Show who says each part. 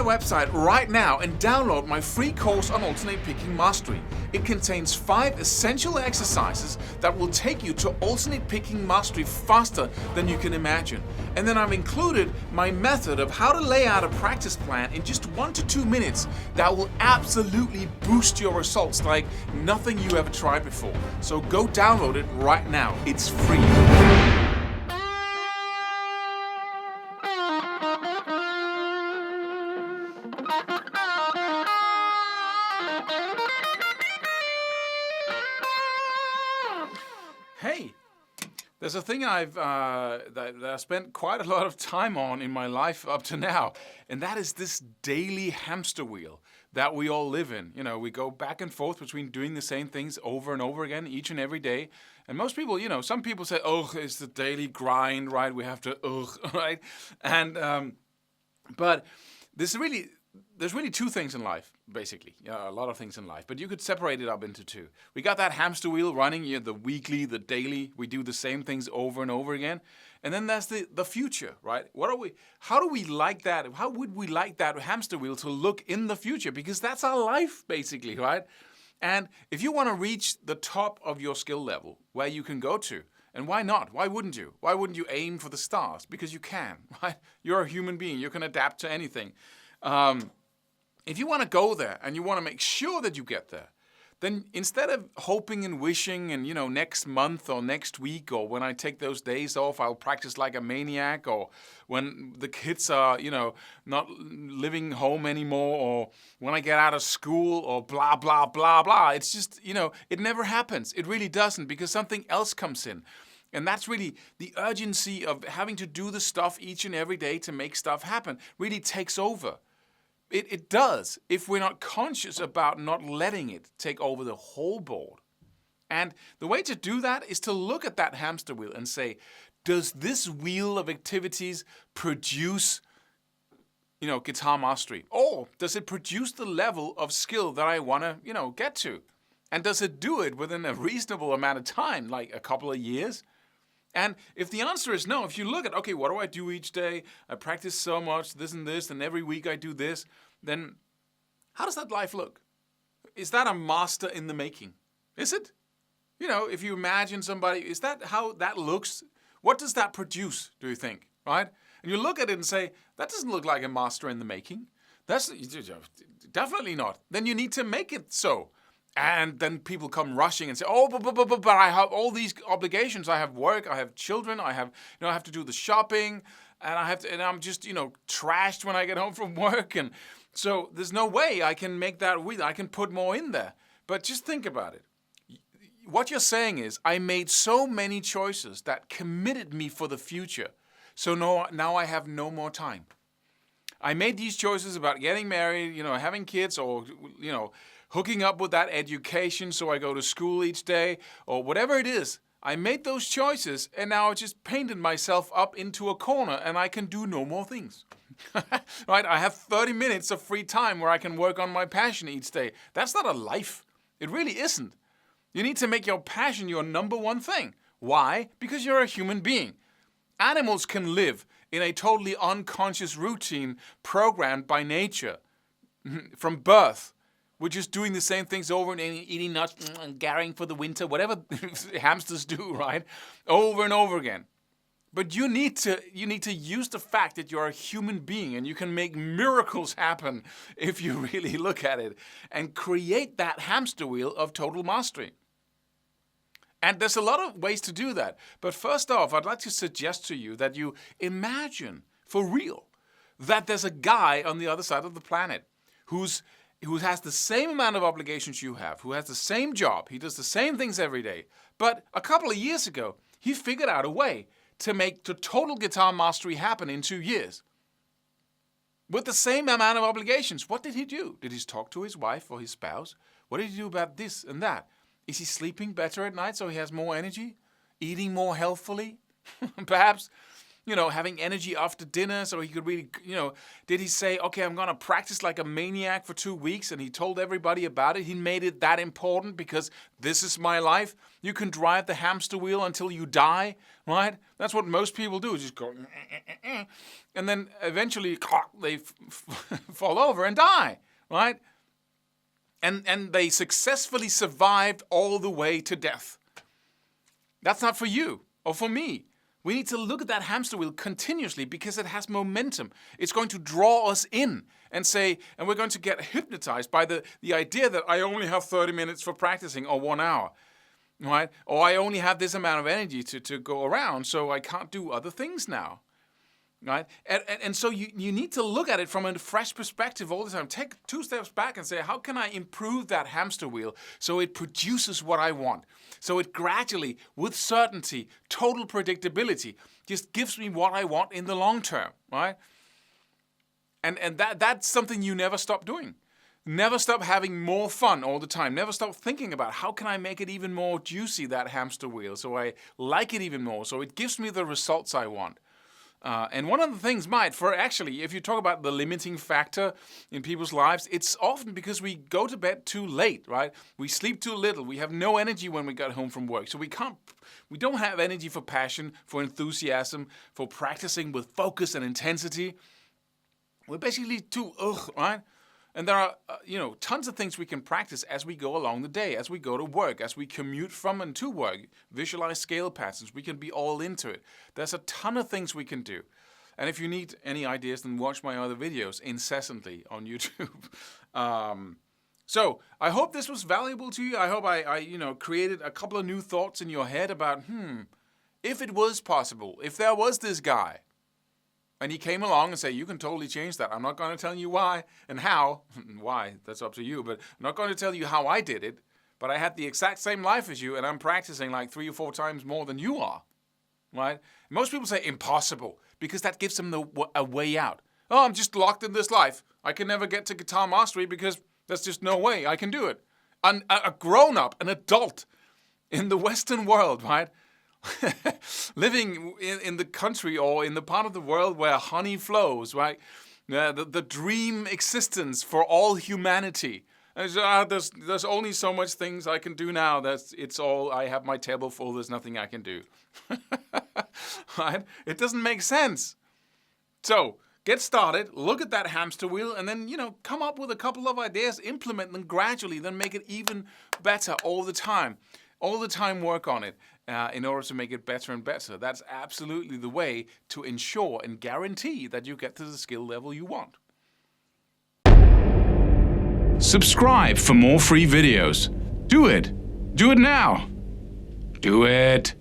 Speaker 1: website right now and download my free course on alternate picking mastery. It contains 5 essential exercises that will take you to alternate picking mastery faster than you can imagine. And then I've included my method of how to lay out a practice plan in just 1 to 2 minutes that will absolutely boost your results like nothing you ever tried before. So go download it right now. It's free. Hey, there's a thing that I spent quite a lot of time on in my life up to now, and that is this daily hamster wheel that we all live in. You know, we go back and forth between doing the same things over and over again each and every day. And most people, you know, some people say, "Oh, it's the daily grind, right? We have to, right?" And but there's really 2 things in life, basically. A lot of things in life, but you could separate it up into 2. We got that hamster wheel running, the weekly, the daily. We do the same things over and over again. And then there's the future, right? How do we like that? How would we like that hamster wheel to look in the future? Because that's our life, basically, right? And if you want to reach the top of your skill level, where you can go to, and why not? Why wouldn't you? Why wouldn't you aim for the stars? Because you can, right? You're a human being. You can adapt to anything. If you want to go there and you want to make sure that you get there, then instead of hoping and wishing and, next month or next week or when I take those days off, I'll practice like a maniac, or when the kids are, not living home anymore, or when I get out of school, or blah, blah, blah, blah. It's just, it never happens. It really doesn't, because something else comes in. And that's really the urgency of having to do the stuff each and every day to make stuff happen really takes over. It does, if we're not conscious about not letting it take over the whole board. And the way to do that is to look at that hamster wheel and say, does this wheel of activities produce, guitar mastery? Or does it produce the level of skill that I want to, get to? And does it do it within a reasonable amount of time, like a couple of years? And if the answer is no, if you look at, okay, what do I do each day? I practice so much, this, and every week I do this, then how does that life look? Is that a master in the making? Is it? If you imagine somebody, is that how that looks? What does that produce, do you think, right? And you look at it and say, that doesn't look like a master in the making. That's definitely not. Then you need to make it so. And then people come rushing and say, "Oh, but I have all these obligations. I have work. I have children. I have to do the shopping, and I'm just trashed when I get home from work. And so there's no way I can make that wheel. I can put more in there. But just think about it. What you're saying is, I made so many choices that committed me for the future. So now I have no more time. I made these choices about getting married, having kids, or hooking up with that education so I go to school each day, or whatever it is. I made those choices, and now I just painted myself up into a corner, and I can do no more things. Right? I have 30 minutes of free time where I can work on my passion each day. That's not a life. It really isn't. You need to make your passion your number one thing. Why? Because you're a human being. Animals can live in a totally unconscious routine programmed by nature from birth. We're just doing the same things over and eating nuts and garring for the winter, whatever hamsters do, right? Over and over again. But you need to use the fact that you're a human being and you can make miracles happen if you really look at it and create that hamster wheel of total mastery. And there's a lot of ways to do that. But first off, I'd like to suggest to you that you imagine for real that there's a guy on the other side of the planet who has the same amount of obligations you have, who has the same job, he does the same things every day. But a couple of years ago, he figured out a way to make the total guitar mastery happen in 2 years. With the same amount of obligations. What did he do? Did he talk to his wife or his spouse? What did he do about this and that? Is he sleeping better at night so he has more energy? Eating more healthfully? Perhaps. having energy after dinner so he could really, did he say, okay, I'm going to practice like a maniac for 2 weeks, and he told everybody about it? He made it that important because this is my life. You can drive the hamster wheel until you die, right? That's what most people do, just go, and then eventually they fall over and die, right? And they successfully survived all the way to death. That's not for you or for me. We need to look at that hamster wheel continuously because it has momentum. It's going to draw us in and we're going to get hypnotized by the idea that I only have 30 minutes for practicing or 1 hour, right? Or I only have this amount of energy to go around, so I can't do other things now. Right? And so you need to look at it from a fresh perspective all the time. Take 2 steps back and say, how can I improve that hamster wheel so it produces what I want? So it gradually, with certainty, total predictability, just gives me what I want in the long term, right? And that's something you never stop doing. Never stop having more fun all the time. Never stop thinking about how can I make it even more juicy, that hamster wheel, so I like it even more, so it gives me the results I want. And one of the things if you talk about the limiting factor in people's lives, it's often because we go to bed too late, right? We sleep too little. We have no energy when we get home from work. So we don't have energy for passion, for enthusiasm, for practicing with focus and intensity. We're basically too right? And there are, tons of things we can practice as we go along the day, as we go to work, as we commute from and to work. Visualize scale patterns. We can be all into it. There's a ton of things we can do. And if you need any ideas, then watch my other videos incessantly on YouTube. So I hope this was valuable to you. I hope I created a couple of new thoughts in your head about, if it was possible, if there was this guy, and he came along and said, you can totally change that. I'm not going to tell you why and how. Why, that's up to you. But I'm not going to tell you how I did it. But I had the exact same life as you, and I'm practicing like 3 or 4 times more than you are. Right? Most people say impossible because that gives them a way out. Oh, I'm just locked in this life. I can never get to guitar mastery because there's just no way I can do it. A grown-up, an adult in the Western world, right? Living in the country or in the part of the world where honey flows, right? The dream existence for all humanity. There's only so much things I can do now. It's all, I have my table full, there's nothing I can do. Right? It doesn't make sense. So, get started, look at that hamster wheel, and then, come up with a couple of ideas, implement them gradually, then make it even better all the time. All the time work on it in order to make it better and better. That's absolutely the way to ensure and guarantee that you get to the skill level you want. Subscribe for more free videos. Do it. Do it now. Do it.